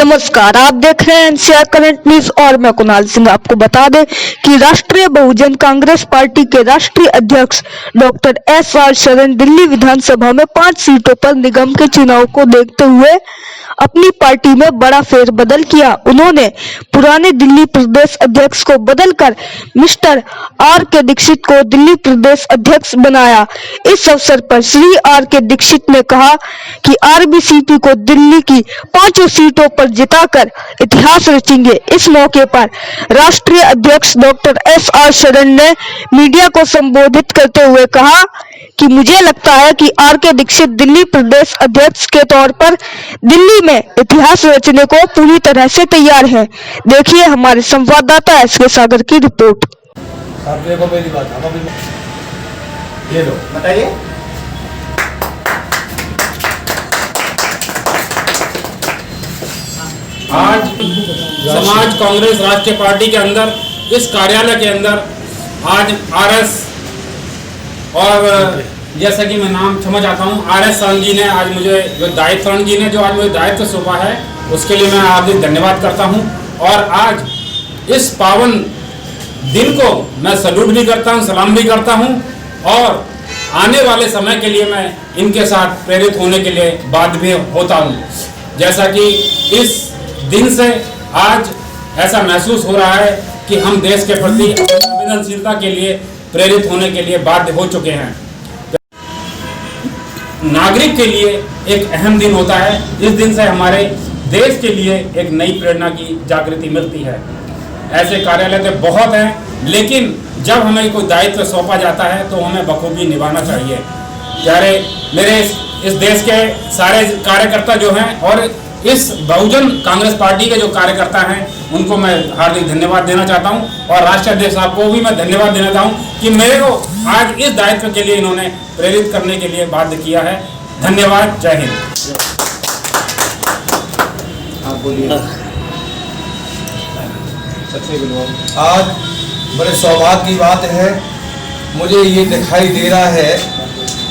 नमस्कार, आप देख रहे हैं एनसीआर करंट न्यूज और मैं कुणाल सिंह। आपको बता दें कि राष्ट्रीय बहुजन कांग्रेस पार्टी के राष्ट्रीय अध्यक्ष डॉक्टर एसआर शरण दिल्ली विधानसभा में 5 सीटों पर निगम के चुनाव को देखते हुए अपनी पार्टी में बड़ा फेरबदल किया। उन्होंने पुराने दिल्ली प्रदेश अध्यक्ष को बदलकर मिस्टर आर के दीक्षित को दिल्ली प्रदेश अध्यक्ष बनाया। इस अवसर पर श्री आर के दीक्षित ने कहा कि आरबीसीपी को दिल्ली की 5 सीटों पर जिताकर इतिहास रचेंगे। इस मौके पर राष्ट्रीय अध्यक्ष डॉक्टर एसआर शरण ने मीडिया को संबोधित करते हुए कहा कि मुझे लगता है कि आर के दीक्षित दिल्ली प्रदेश अध्यक्ष के तौर पर दिल्ली में इतिहास रचने को पूरी तरह से तैयार है। देखिए हमारे संवाददाता एसके सागर की रिपोर्ट। देखो मेरी बात, ये लो बताइए। आज समाज कांग्रेस राष्ट्रीय पार्टी के अंदर इस कार्यालय के अंदर आज आरएस और जैसा कि मैं नाम क्षमा चाहता हूँ, आरएस शरण जी ने आज मुझे जो शरण जी ने जो आज मुझे दायित्व सौंपा है उसके लिए मैं हार्दिक धन्यवाद करता हूँ। और आज इस पावन दिन को मैं सैल्यूट भी करता हूँ, सलाम भी करता हूँ और आने वाले समय के लिए मैं इनके साथ प्रेरित होने के लिए बाध्य भी होता हूँ। जैसा कि इस दिन से आज ऐसा महसूस हो रहा है कि हम देश के प्रति संवेदनशीलता के लिए प्रेरित होने के लिए बाध्य हो चुके हैं। नागरिक के लिए एक अहम दिन होता है। इस दिन से हमारे देश के लिए एक नई प्रेरणा की जागृति मिलती है। ऐसे कार्यालय तो बहुत हैं, लेकिन जब हमें कोई दायित्व सौंपा जाता है तो हमें बखूबी निभाना चाहिए। प्यारे मेरे इस देश के सारे कार्यकर्ता जो हैं और इस बहुजन कांग्रेस पार्टी के जो कार्यकर्ता हैं उनको मैं हार्दिक धन्यवाद देना चाहता हूं और राष्ट्रीय अध्यक्ष साहब को भी मैं धन्यवाद देना चाहता हूं कि मेरे को आज इस दायित्व के लिए इन्होंने प्रेरित करने के लिए बाध्य किया है। धन्यवाद। जय हिंद। आप बोलिए। आज बड़े सौभाग्य की बात है, मुझे ये दिखाई दे रहा है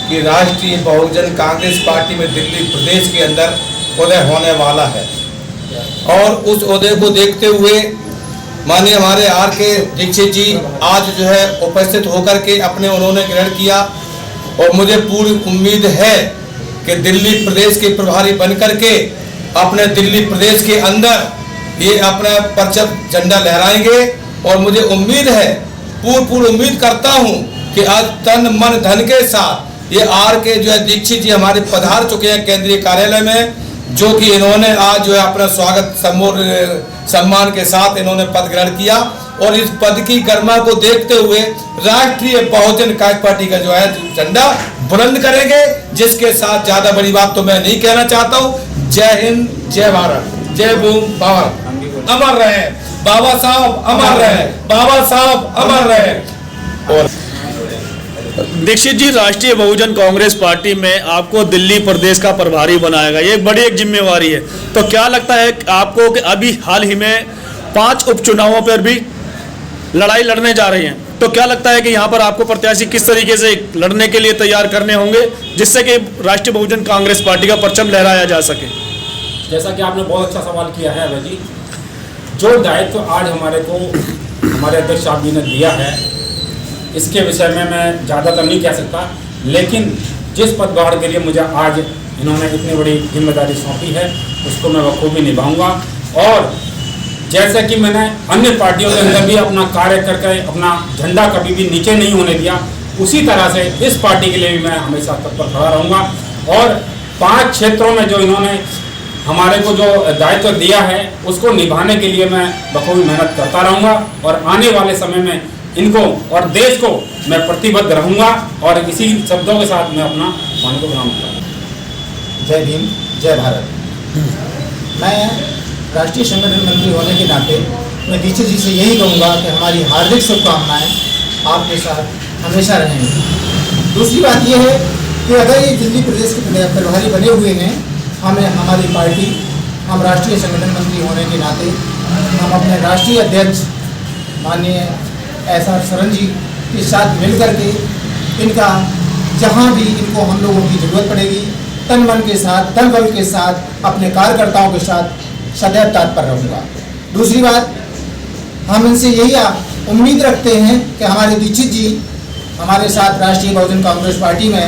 कि राष्ट्रीय बहुजन कांग्रेस पार्टी में दिल्ली प्रदेश के अंदर उदय होने वाला है और उस उदय को देखते हुए माननीय हमारे आर के दीक्षित जी आज जो है उपस्थित होकर के अपने उन्होंने ग्रहण किया और मुझे पूरी उम्मीद है कि दिल्ली प्रदेश के प्रभारी बनकर के अपने दिल्ली प्रदेश के अंदर ये अपना परचम झंडा लहराएंगे और मुझे उम्मीद है, पूरी उम्मीद करता हूँ कि आज तन मन धन के साथ ये आर के जो है दीक्षित जी हमारे पधार चुके हैं केंद्रीय कार्यालय में, जो कि इन्होंने आज जो है अपना स्वागत सम्मान के साथ इन्होंने पद ग्रहण किया और इस पद की गरिमा को देखते हुए राष्ट्रीय बहुजन कांग्रेस पार्टी का जो है झंडा बुलंद करेंगे, जिसके साथ ज्यादा बड़ी बात तो मैं नहीं कहना चाहता हूँ। जय हिंद, जय भारत, जय भूमि भारत। अमर रहे बाबा साहब, अमर रहे बाबा साहब, अमर रहे। और दीक्षित जी, राष्ट्रीय बहुजन कांग्रेस पार्टी में आपको दिल्ली प्रदेश का प्रभारी बनाया गया, ये एक बड़ी जिम्मेवारी है। तो क्या लगता है आपको कि अभी हाल ही में 5 उपचुनावों पर भी लड़ाई लड़ने जा रही हैं, तो क्या लगता है कि यहाँ पर आपको प्रत्याशी किस तरीके से लड़ने के लिए तैयार करने होंगे जिससे कि राष्ट्रीय बहुजन कांग्रेस पार्टी का परचम लहराया जा सके? जैसा कि आपने बहुत अच्छा सवाल किया है अभय जी, जो दायित्व आज हमारे को हमारे अध्यक्ष साहब जी ने दिया है इसके विषय में मैं ज़्यादातर नहीं कह सकता, लेकिन जिस पदभार के लिए मुझे आज इन्होंने इतनी बड़ी जिम्मेदारी सौंपी है उसको मैं बखूबी निभाऊंगा। और जैसा कि मैंने अन्य पार्टियों के अंदर भी अपना कार्य करके अपना झंडा कभी भी नीचे नहीं होने दिया, उसी तरह से इस पार्टी के लिए भी मैं हमेशा तत्पर खड़ा रहूँगा। और 5 क्षेत्रों में जो इन्होंने हमारे को जो दायित्व दिया है उसको निभाने के लिए मैं बखूबी मेहनत करता रहूँगा और आने वाले समय में इनको और देश को मैं प्रतिबद्ध रहूंगा और इसी शब्दों के साथ मैं अपना वाणी को विराम दूंगा। जय भीम, जय भारत। मैं राष्ट्रीय संगठन मंत्री होने के नाते मैं दीक्षित जी से यही कहूँगा कि हमारी हार्दिक शुभकामनाएं आपके साथ हमेशा रहेंगी। दूसरी बात यह है कि अगर ये दिल्ली प्रदेश के प्रभारी बने हुए हैं, हमें हमारी पार्टी, हम राष्ट्रीय संगठन मंत्री होने के नाते हम अपने राष्ट्रीय अध्यक्ष माननीय एसआर शरण जी के साथ मिल करके इनका जहाँ भी इनको हम लोगों की ज़रूरत पड़ेगी तन मन के साथ, तन बल के साथ, अपने कार्यकर्ताओं के साथ सदैव तत्पर रहूँगा। दूसरी बात, हम इनसे यही उम्मीद रखते हैं कि हमारे दीक्षित जी हमारे साथ राष्ट्रीय बहुजन कांग्रेस पार्टी में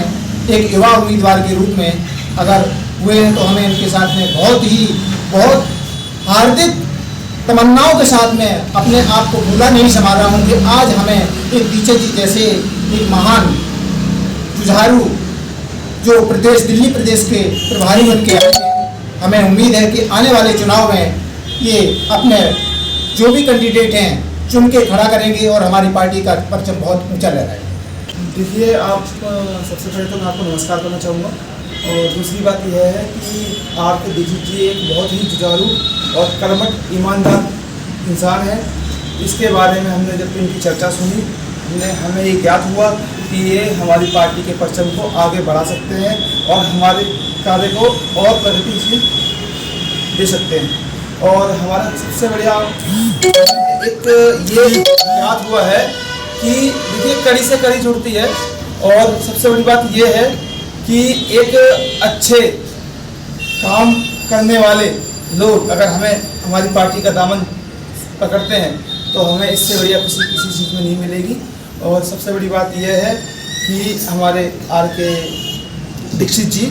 एक युवा उम्मीदवार के रूप में अगर हुए हैं तो हमें इनके साथ में बहुत हार्दिक तमन्नाओं के साथ में अपने आप को भूला नहीं समा रहा हूँ कि आज हमें एक दीक्षित जी जैसे एक महान जुझारू जो दिल्ली प्रदेश के प्रभारी बन के आए हैं, हमें उम्मीद है कि आने वाले चुनाव में ये अपने जो भी कैंडिडेट हैं चुन के खड़ा करेंगे और हमारी पार्टी का परचम बहुत ऊंचा लहराएगा। देखिए, आप सबसे पहले तो मैं आपको नमस्कार करना चाहूँगा और दूसरी बात यह है कि आपके दीक्षित जी एक बहुत ही जुझारू और कर्मठ ईमानदार इंसान है। इसके बारे में हमने जब इनकी चर्चा सुनी हमें ये ज्ञात हुआ कि ये हमारी पार्टी के परचम को आगे बढ़ा सकते हैं और हमारे कार्य को और प्रगतिशील दे सकते हैं। और हमारा सबसे बढ़िया एक ये ज्ञात हुआ है कि देखिए, कड़ी से कड़ी जुड़ती है और सबसे बड़ी बात ये है कि एक अच्छे काम करने वाले लोग अगर हमें हमारी पार्टी का दामन पकड़ते हैं तो हमें इससे बढ़िया किसी चीज़ में नहीं मिलेगी। और सबसे बड़ी बात यह है कि हमारे आर.के. दीक्षित जी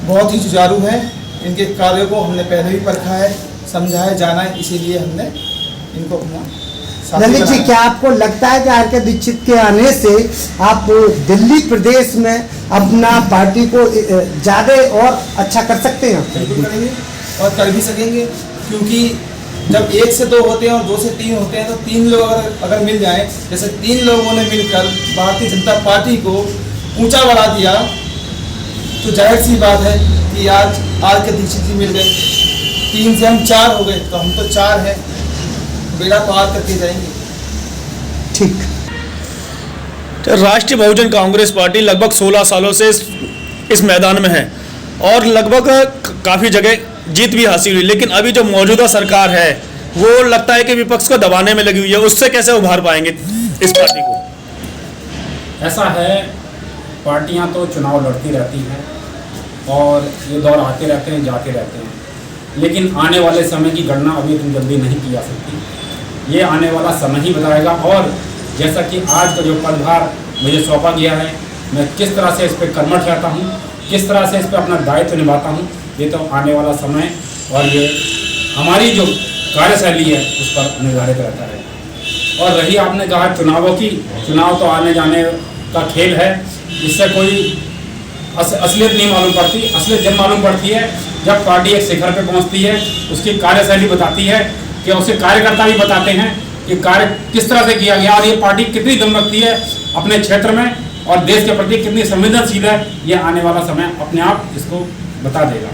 बहुत ही जुझारू हैं। इनके कार्यों को हमने पहले भी परखा है, समझा है, जाना है, इसीलिए हमने इनको अपना ललित जी, क्या आपको लगता है कि आर.के. दीक्षित के आने से आप दिल्ली प्रदेश में अपना पार्टी को ज़्यादा और अच्छा कर सकते हैं? बिल्कुल करेंगे और कर भी सकेंगे, क्योंकि जब 1 से 2 होते हैं और 2 से 3 होते हैं तो 3 लोग अगर मिल जाएं, जैसे 3 लोगों ने मिलकर भारतीय जनता पार्टी को ऊंचा बढ़ा दिया, तो जाहिर सी बात है कि आज आर.के. दीक्षित जी मिल गए, 3 से हम 4 हो गए, तो हम तो 4 हैं, बेड़ा पार करके जाएंगे। ठीक। तो राष्ट्रीय बहुजन कांग्रेस पार्टी लगभग 16 सालों से इस मैदान में है और लगभग काफ़ी जगह जीत भी हासिल हुई, लेकिन अभी जो मौजूदा सरकार है वो लगता है कि विपक्ष को दबाने में लगी हुई है। उससे कैसे उभार पाएंगे इस पार्टी को? ऐसा है, पार्टियां तो चुनाव लड़ती रहती हैं और ये दौर आते रहते हैं, जाते रहते हैं, लेकिन आने वाले समय की गणना अभी इतनी जल्दी नहीं की जा सकती। ये आने वाला समय ही बताएगा। और जैसा कि आज का जो पदभार मुझे सौंपा गया है, मैं किस तरह से इस पर कर्मठ रहता हूँ, किस तरह से इस पर अपना दायित्व निभाता हूँ, ये तो आने वाला समय और ये हमारी जो कार्यशैली है उस पर निर्धारित रहता है। और रही आपने कहा चुनावों की, चुनाव तो आने जाने का खेल है, इससे कोई असलियत नहीं मालूम पड़ती। असलियत जब मालूम पड़ती है जब पार्टी एक शिखर पे पहुंचती है, उसकी कार्यशैली बताती है कि उसके कार्यकर्ता भी बताते हैं कि कार्य किस तरह से किया गया और ये पार्टी कितनी दम रखती है अपने क्षेत्र में और देश के प्रति कितनी संवेदनशील है। ये आने वाला समय अपने आप इसको बता देगा।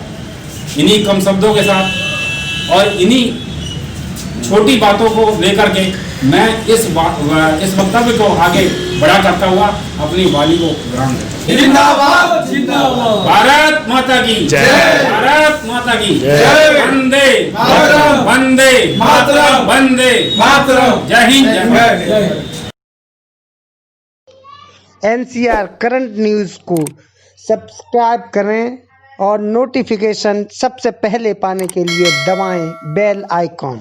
इन्हीं कम शब्दों के साथ और इन्हीं छोटी बातों को लेकर के मैं इस वक्तव्य को आगे बड़ा करता हुआ अपनी वाणी को विराम देता हूं। जिंदाबाद जिंदाबाद, भारत माता की जय, भारत माता की जय, वंदे मातरम, वंदे मातरम, वंदे मातरम, जय हिंद जय भारत। NCR करंट न्यूज़ को सब्सक्राइब करें और नोटिफिकेशन सबसे पहले पाने के लिए दबाएं बेल आइकॉन।